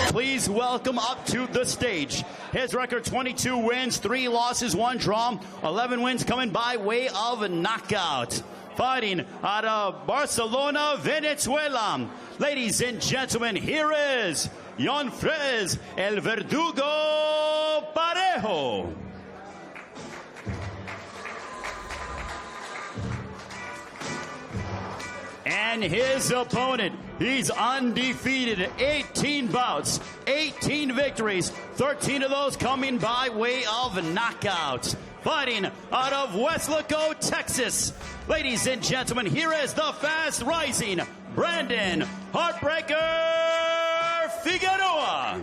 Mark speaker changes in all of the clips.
Speaker 1: Please welcome up to the stage. His record 22 wins, 3 losses, 1 draw, 11 wins coming by way of knockout. Fighting out of Barcelona, Venezuela. Ladies and gentlemen, here is Jon Frez, El Verdugo Parejo. And his opponent, he's undefeated, 18 bouts, 18 victories, 13 of those coming by way of knockouts. Fighting out of Weslaco, Texas. Ladies and gentlemen, here is the fast-rising Brandon Heartbreaker Figueroa.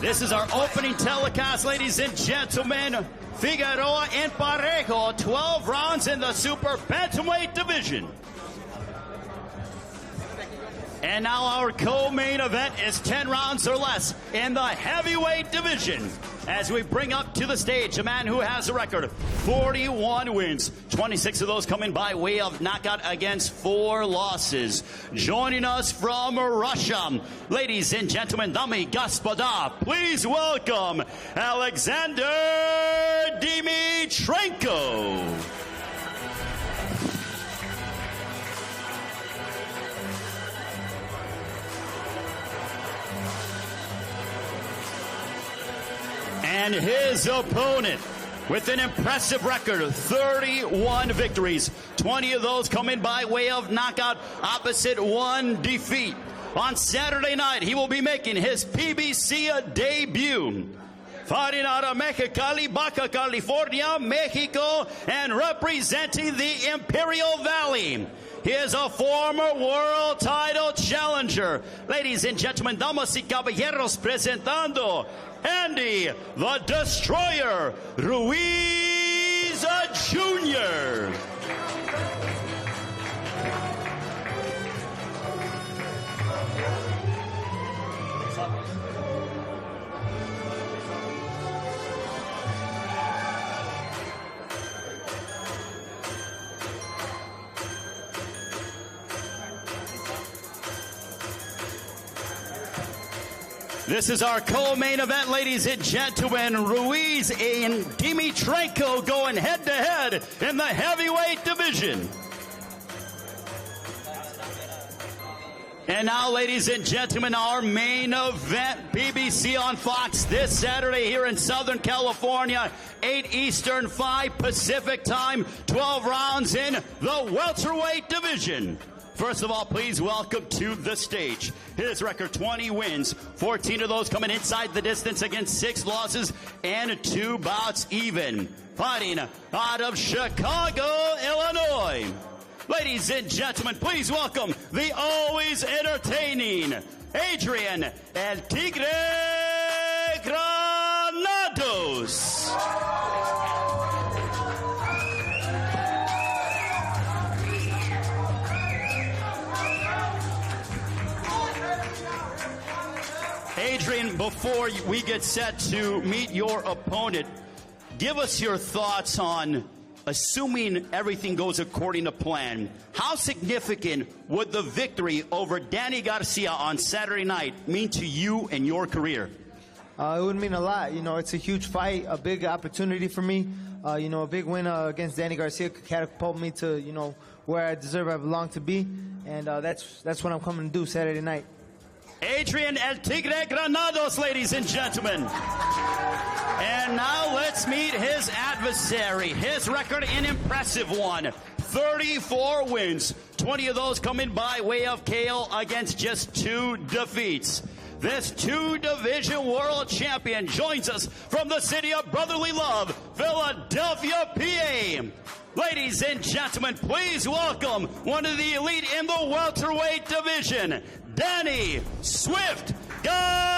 Speaker 1: This is our opening telecast, ladies and gentlemen. Figueroa and Parejo, 12 rounds in the super bantamweight division. And now our co-main event is 10 rounds or less in the heavyweight division. As we bring up to the stage a man who has a record 41 wins, 26 of those coming by way of knockout against 4 losses. Joining us from Russia, ladies and gentlemen, dami gospoda, please welcome Alexander Dimitrenko. And his opponent, with an impressive record, 31 victories, 20 of those coming by way of knockout, opposite 1 defeat. On Saturday night, he will be making his PBC debut. Fighting out of Mexicali, Baja California, Mexico, and representing the Imperial Valley. He is a former world title challenger. Ladies and gentlemen, damas y caballeros, presentando Andy the Destroyer Ruiz Jr. This is our co-main event, ladies and gentlemen. Ruiz and Dimitrenko going head-to-head in the heavyweight division. And now, ladies and gentlemen, our main event, PBC on Fox, this Saturday here in Southern California, 8 Eastern, 5 Pacific time, 12 rounds in the welterweight division. First of all, please welcome to the stage. His record 20 wins, 14 of those coming inside the distance against 6 losses and 2 bouts even. Fighting out of Chicago, Illinois. Ladies and gentlemen, please welcome the always entertaining Adrian El Tigre Granados. Adrian, before we get set to meet your opponent, give us your thoughts on, assuming everything goes according to plan, how significant would the victory over Danny Garcia on Saturday night mean to you and your career?
Speaker 2: It would mean a lot. You know, it's a huge fight, a big opportunity for me. You know, a big win against Danny Garcia could catapult me to, you know, where I deserve, I belong to be. And that's what I'm coming to do Saturday night.
Speaker 1: Adrian El Tigre Granados, ladies and gentlemen. And now let's meet his adversary. His record, an impressive one. 34 wins, 20 of those coming by way of KO against just 2 defeats. This 2-division world champion joins us from the city of brotherly love, Philadelphia, PA. Ladies and gentlemen, please welcome one of the elite in the welterweight division, Danny Swift Garcia.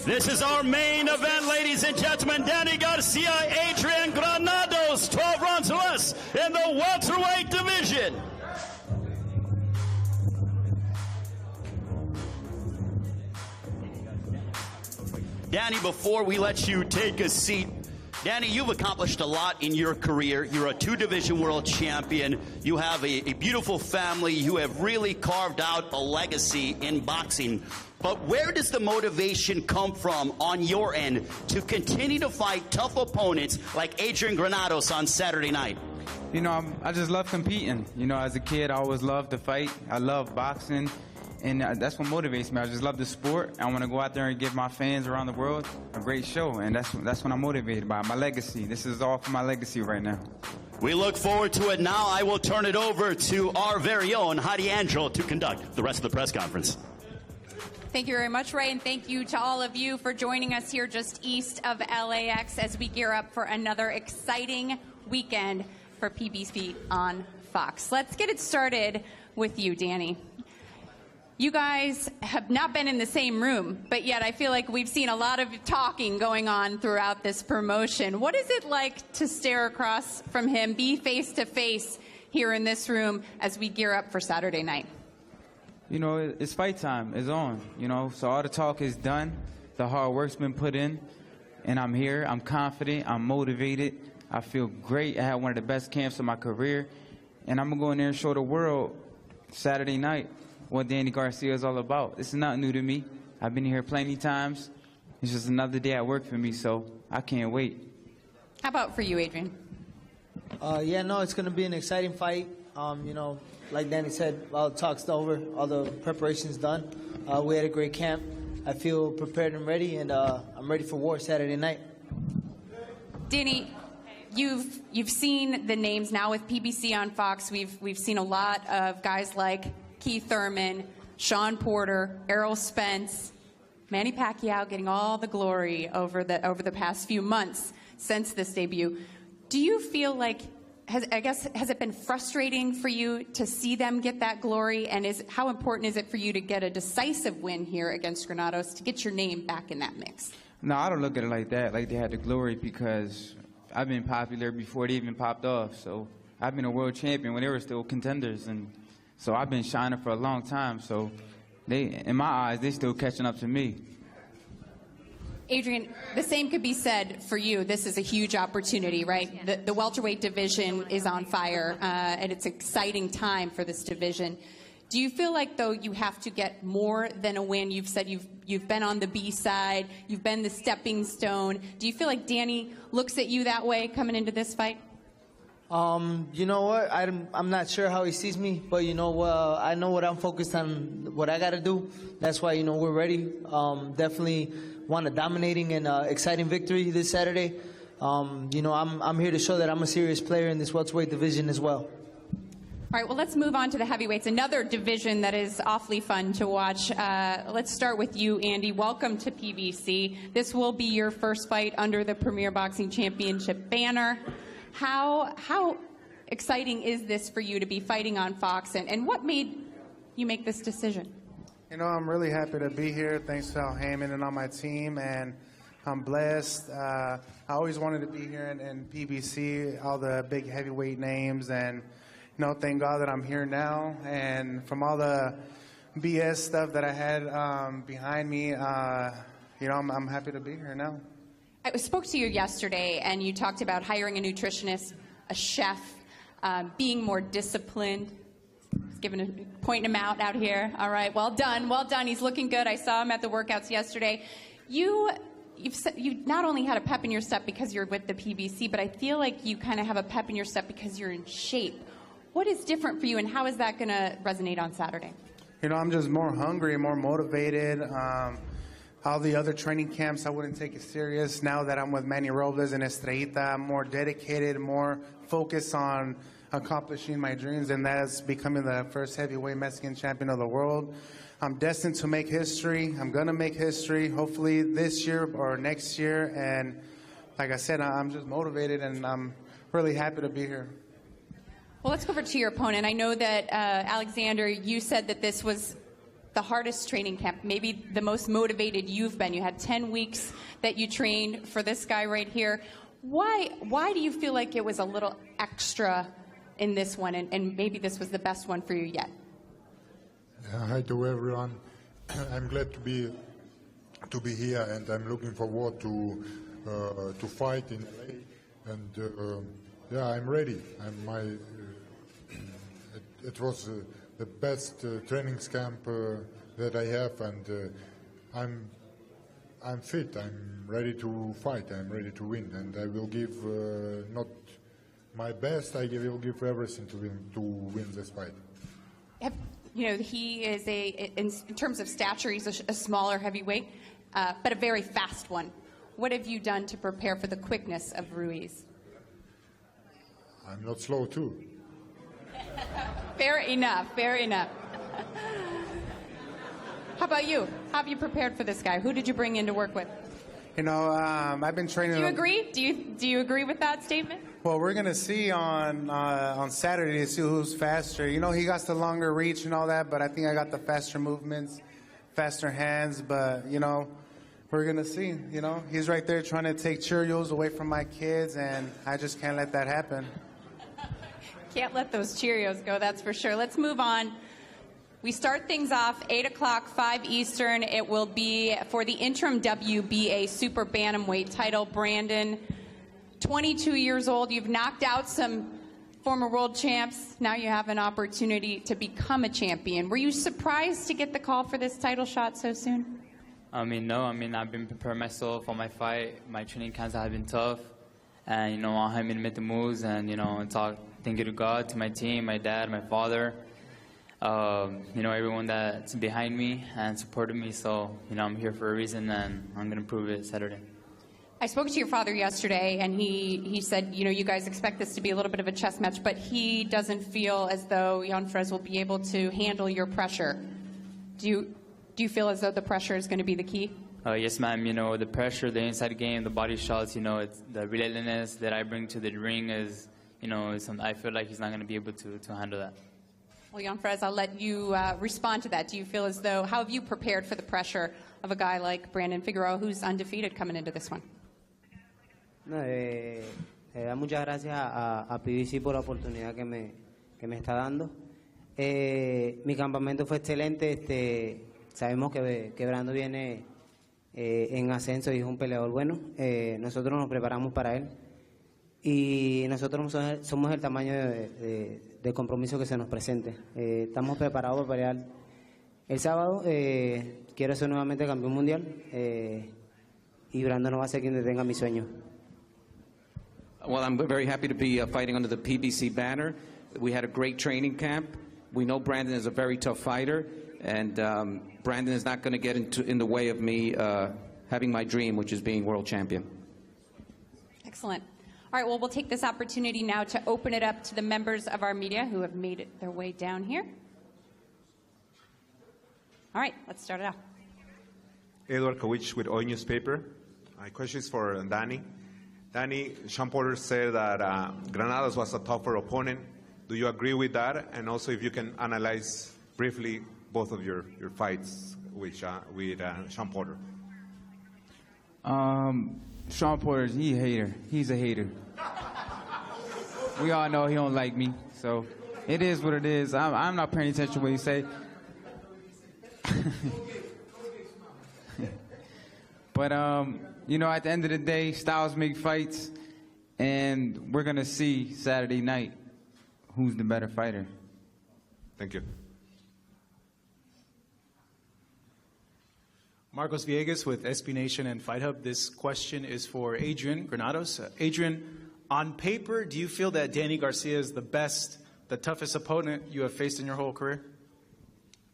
Speaker 1: This is our main event, ladies and gentlemen. Danny Garcia, Adrian Granados, 12 rounds or less in the welterweight division. Danny, before we let you take a seat, Danny, you've accomplished a lot in your career. You're a two-division world champion. You have a beautiful family. You have really carved out a legacy in boxing. But where does the motivation come from on your end to continue to fight tough opponents like Adrian Granados on Saturday night?
Speaker 3: You know, I just love competing. You know, as a kid, I always loved to fight. I love boxing, and that's what motivates me. I just love the sport. I want to go out there and give my fans around the world a great show, and that's what I'm motivated by, my legacy. This is all for my legacy right now.
Speaker 1: We look forward to it. Now I will turn it over to our very own Heidi Angel to conduct the rest of the press conference.
Speaker 4: Thank you very much, Ray, and thank you to all of you for joining us here just east of LAX as we gear up for another exciting weekend for PBC on Fox. Let's get it started with you, Danny. You guys have not been in the same room, but yet I feel like we've seen a lot of talking going on throughout this promotion. What is it like to stare across from him, be face-to-face here in this room as we gear up for Saturday night?
Speaker 3: You know, it's fight time. It's on, you know, so all the talk is done. The hard work's been put in, and I'm here. I'm confident. I'm motivated. I feel great. I had one of the best camps of my career, and I'm going to go in there and show the world Saturday night what Danny Garcia is all about. This is not new to me. I've been here plenty times. It's just another day at work for me, so I can't wait.
Speaker 4: How about for you, Adrian?
Speaker 2: Yeah, no, it's going to be an exciting fight. You know, like Danny said, all the talk's over, all the preparation's done. We had a great camp. I feel prepared and ready, and I'm ready for war Saturday night.
Speaker 4: Danny, you've seen the names now with PBC on Fox. We've seen a lot of guys like Keith Thurman, Shawn Porter, Errol Spence, Manny Pacquiao getting all the glory over the past few months since this debut. Do you feel like, has it been frustrating for you to see them get that glory? And how important is it for you to get a decisive win here against Granados to get your name back in that mix?
Speaker 3: No, I don't look at it like that, like they had the glory, because I've been popular before they even popped off. So I've been a world champion when they were still contenders, and so I've been shining for a long time. So in my eyes, they're still catching up to me.
Speaker 4: Adrian, the same could be said for you. This is a huge opportunity, right? The welterweight division is on fire, and it's an exciting time for this division. Do you feel like, though, you have to get more than a win? You've said you've been on the B side, you've been the stepping stone. Do you feel like Danny looks at you that way coming into this fight?
Speaker 2: You know what? I'm not sure how he sees me, but you know, I know what I'm focused on, what I got to do. That's why, you know, we're ready. Definitely want a dominating and exciting victory this Saturday. You know, I'm here to show that I'm a serious player in this welterweight division as well.
Speaker 4: All right, well, let's move on to the heavyweights, another division that is awfully fun to watch. Let's start with you, Andy. Welcome to PBC. This will be your first fight under the Premier Boxing Championship banner. How exciting is this for you to be fighting on Fox, and what made you make this decision?
Speaker 5: You know, I'm really happy to be here. Thanks to Al Heyman and on my team, and I'm blessed. I always wanted to be here in PBC, all the big heavyweight names, and you know, thank God that I'm here now. And from all the BS stuff that I had behind me, you know, I'm happy to be here now.
Speaker 4: I spoke to you yesterday, and you talked about hiring a nutritionist, a chef, being more disciplined. Pointing him out here. All right, well done, well done. He's looking good. I saw him at the workouts yesterday. You not only had a pep in your step because you're with the PBC, but I feel like you kind of have a pep in your step because you're in shape. What is different for you, and how is that going to resonate on Saturday? You
Speaker 5: know, I'm just more hungry, more motivated. All the other training camps, I wouldn't take it serious. Now that I'm with Manny Robles and Estrellita, I'm more dedicated, more focused on accomplishing my dreams, and that's becoming the first heavyweight Mexican champion of the world. I'm destined to make history. I'm going to make history, hopefully this year or next year. And like I said, I'm just motivated, and I'm really happy to be here.
Speaker 4: Well, let's go over to your opponent. I know that, Alexander, you said that this was the hardest training camp, maybe the most motivated you've been? You had 10 weeks that you trained for this guy right here. Why do you feel like it was a little extra in this one, and maybe this was the best one for you yet?
Speaker 6: Hi to everyone. I'm glad to be here, and I'm looking forward to fight in LA. And yeah, I'm ready. It was the best training camp that I have, and I'm fit. I'm ready to fight. I'm ready to win, and I will give not my best. I will give everything to win this fight.
Speaker 4: You know, he is in terms of stature, he's a smaller heavyweight, but a very fast one. What have you done to prepare for the quickness of Ruiz?
Speaker 6: I'm not slow too.
Speaker 4: Fair enough, fair enough. How about you? How have you prepared for this guy? Who did you bring in to work with?
Speaker 5: You know, I've been training.
Speaker 4: Do you agree? Do you agree with that statement?
Speaker 5: Well, we're gonna see on Saturday to see who's faster. You know, he got the longer reach and all that, but I think I got the faster movements, faster hands. But you know, we're gonna see. You know, he's right there trying to take Cheerios away from my kids, and I just can't let that happen.
Speaker 4: Can't let those Cheerios go, that's for sure. Let's move on. We start things off 8 o'clock, 5 Eastern. It will be for the interim WBA Super Bantamweight title. Brandon, 22 years old. You've knocked out some former world champs. Now you have an opportunity to become a champion. Were you surprised to get the call for this title shot so soon?
Speaker 3: No. I've been preparing myself for my fight. My training camps have been tough. And, you know, I'm in to make the moves and, you know, thank you to God, to my team, my dad, my father. You know, everyone that's behind me and supported me. So, you know, I'm here for a reason, and I'm going to prove it Saturday.
Speaker 4: I spoke to your father yesterday, and he said, you know, you guys expect this to be a little bit of a chess match, but he doesn't feel as though Jan Frez will be able to handle your pressure. Do you feel as though the pressure is going to be the key?
Speaker 3: Yes, ma'am. You know, the pressure, the inside game, the body shots, you know, it's the relentlessness that I bring to the ring is, you know, I feel like he's not going to be able to handle that.
Speaker 4: Well, Jan Frez, I'll let you respond to that. Do you feel as though, how have you prepared for the pressure of a guy like Brandon Figueroa, who's undefeated coming into this one?
Speaker 7: Muchas gracias a PBC por la oportunidad que me está dando. Mi campamento fue excelente. Sabemos que Brando viene en ascenso y es un peleador bueno. Nosotros nos preparamos para él. Y nosotros somos el tamaño de compromiso que se nos presente. Estamos preparados para pelear el sábado. Quiero ser nuevamente campeón mundial. Y Brando no va a ser quien detenga mi sueño.
Speaker 8: Well, I'm very happy to be fighting under the PBC banner. We had a great training camp. We know Brandon is a very tough fighter. And Brandon is not going to get in the way of me having my dream, which is being world champion.
Speaker 4: Excellent. All right, well, we'll take this opportunity now to open it up to the members of our media who have made their way down here. All right, let's start it out.
Speaker 9: Edward Kowich with Hoy Newspaper. My question is for Danny. Danny, Shawn Porter said that Granados was a tougher opponent. Do you agree with that? And also if you can analyze briefly both of your fights with Shawn Porter.
Speaker 3: Shawn Porter, he's a hater. He's a hater. We all know he don't like me, so it is what it is. I'm not paying attention to what you say. But, you know, at the end of the day, styles make fights, and we're going to see Saturday night who's the better fighter.
Speaker 9: Thank you.
Speaker 10: Marcos Villegas with SB Nation and Fight Hub. This question is for Adrian Granados. Adrian, on paper, do you feel that Danny Garcia is the toughest opponent you have faced in your whole career?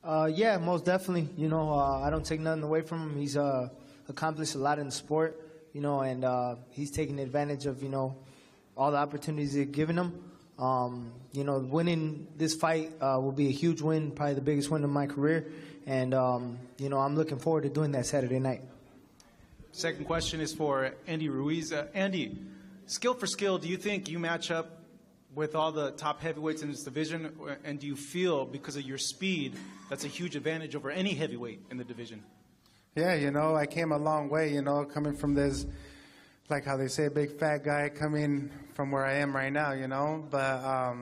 Speaker 2: Yeah, most definitely. You know, I don't take nothing away from him. He's accomplished a lot in the sport, you know, and he's taking advantage of, you know, all the opportunities they've given him. You know, winning this fight will be a huge win, probably the biggest win of my career. And, you know, I'm looking forward to doing that Saturday night.
Speaker 10: Second question is for Andy Ruiz. Andy, skill for skill, do you think you match up with all the top heavyweights in this division? And do you feel, because of your speed, that's a huge advantage over any heavyweight in the division?
Speaker 5: Yeah, you know, I came a long way, you know, coming from this, like how they say, big fat guy coming from where I am right now, you know. But,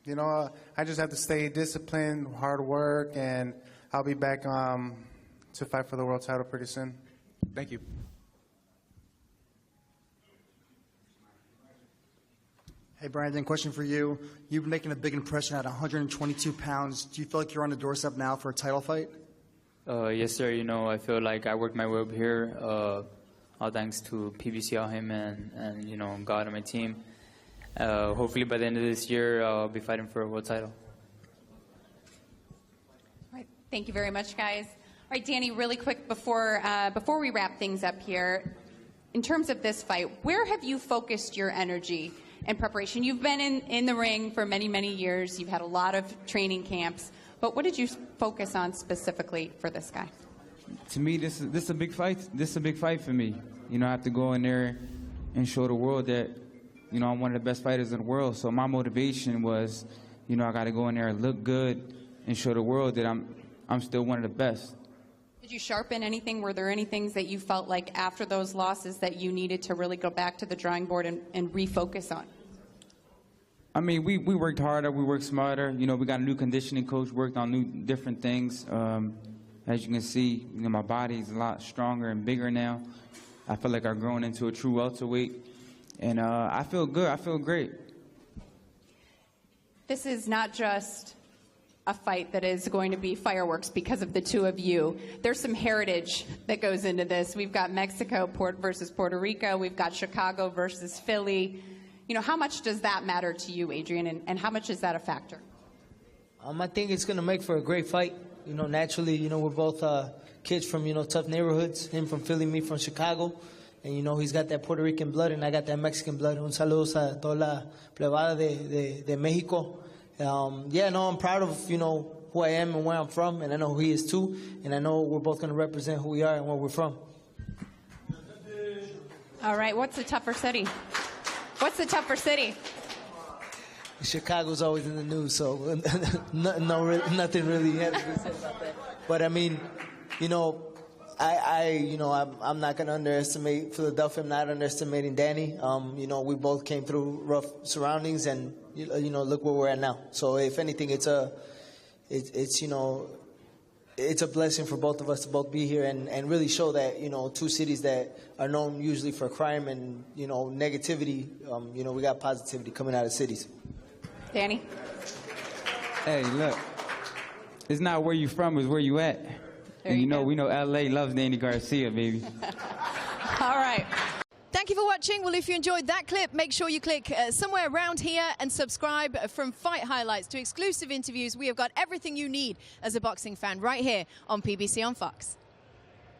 Speaker 5: you know, I just have to stay disciplined, hard work, and I'll be back to fight for the world title pretty soon.
Speaker 10: Thank you.
Speaker 11: Hey, Brandon, question for you. You've been making a big impression at 122 pounds. Do you feel like you're on the doorstep now for a title fight?
Speaker 3: Yes, sir. You know, I feel like I worked my way up here, all thanks to PBC and you know, God on my team. Hopefully by the end of this year, I'll be fighting for a world title.
Speaker 4: All right, thank you very much, guys. All right, Danny, really quick before we wrap things up here, in terms of this fight, where have you focused your energy and preparation? You've been in the ring for many, many years. You've had a lot of training camps. But what did you focus on specifically for this guy?
Speaker 3: To me, this is a big fight. This is a big fight for me. You know, I have to go in there and show the world that, you know, I'm one of the best fighters in the world. So my motivation was, you know, I got to go in there and look good and show the world that I'm still one of the best.
Speaker 4: Did you sharpen anything? Were there any things that you felt like after those losses that you needed to really go back to the drawing board and refocus on?
Speaker 3: I mean, we worked harder, we worked smarter. You know, we got a new conditioning coach, worked on new different things. As you can see, you know, my body's a lot stronger and bigger now. I feel like I've grown into a true welterweight. And I feel good. I feel great.
Speaker 4: This is not just a fight that is going to be fireworks because of the two of you. There's some heritage that goes into this. We've got Mexico versus Puerto Rico. We've got Chicago versus Philly. You know, how much does that matter to you, Adrian, and how much is that a factor?
Speaker 2: I think it's going to make for a great fight. You know, naturally, you know, we're both kids from, you know, tough neighborhoods. Him from Philly, me from Chicago. And, you know, he's got that Puerto Rican blood, and I got that Mexican blood. Un saludo a toda la plebada de Mexico. Yeah, no, I'm proud of, you know, who I am and where I'm from, and I know who he is too. And I know we're both going to represent who we are and where we're from.
Speaker 4: All right, what's the tougher city? What's the tougher city?
Speaker 2: Chicago's always in the news, so nothing really has to be said about that. But I mean, you know, I'm not going to underestimate Philadelphia. I'm not underestimating Danny. You know, we both came through rough surroundings, and you know, look where we're at now. So if anything, it's you know, it's a blessing for both of us to both be here and really show that, you know, two cities that are known usually for crime and, you know, negativity, you know, we got positivity coming out of cities.
Speaker 4: Danny?
Speaker 3: Hey, look, it's not where you from, it's where you at. And you know, we know L.A. loves Danny Garcia, baby.
Speaker 12: All right. Thank you for watching. Well, if you enjoyed that clip, make sure you click somewhere around here and subscribe. From fight highlights to exclusive interviews, we have got everything you need as a boxing fan right here on PBC on Fox.